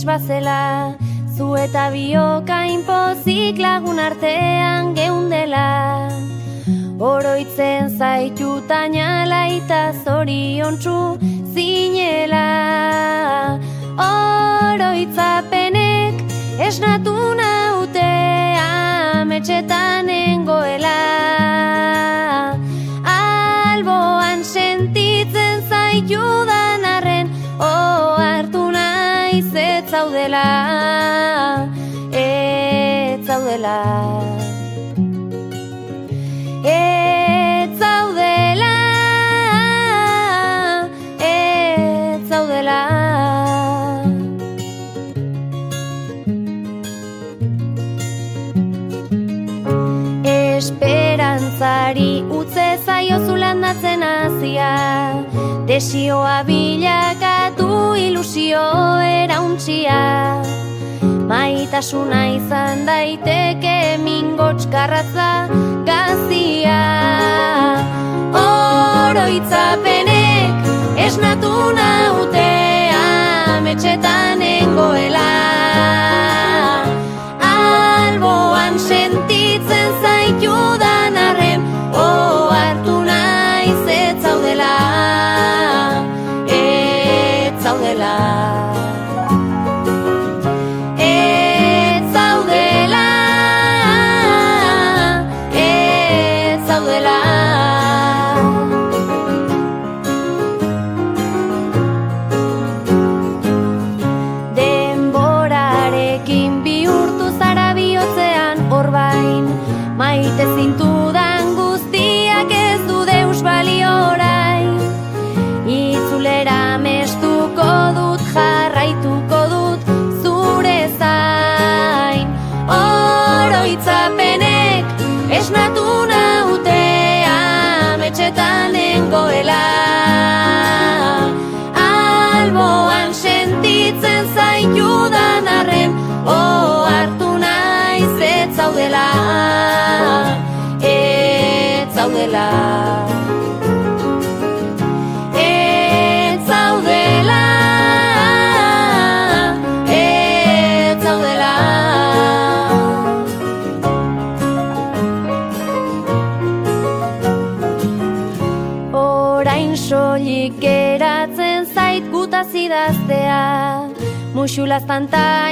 bazela, zu eta bioka inpozik lagun artean geundela. Oroitzen zaitu tainala eta zoriontsu zinela. Oroitzapenek esnatu naute ametxetan nengoela. Alboan sentitzen zaitudan arren ohartu naiz ez zaudela, ez zaudela. Ez zaudela, ez zaudela. Esperantzari utze zaiozu landatzen hasia, desioa bilakatu ilusio erauntsia. Maitasuna izan daiteke mingots garratza gazia. Oroitzapenek esnatu naute ametxetan nengoela. Alboan sentitzen zaitudan arren ohartu naiz ez zaudela, ez zaudela. Maite zintudan guztiak ez du deus balio orain. Itzulera mestuko dut, jarraituko dut zure zain. Oroitzapenek esnatu naute ametxetan nengoela. Alboan sentitzen zaitudan arren ohartu naiz ez zaudela, ez zaudela. Ez zaudela, ez zaudela. Orain soilik geratzen zait gutaz idaztea, muxulaztan ta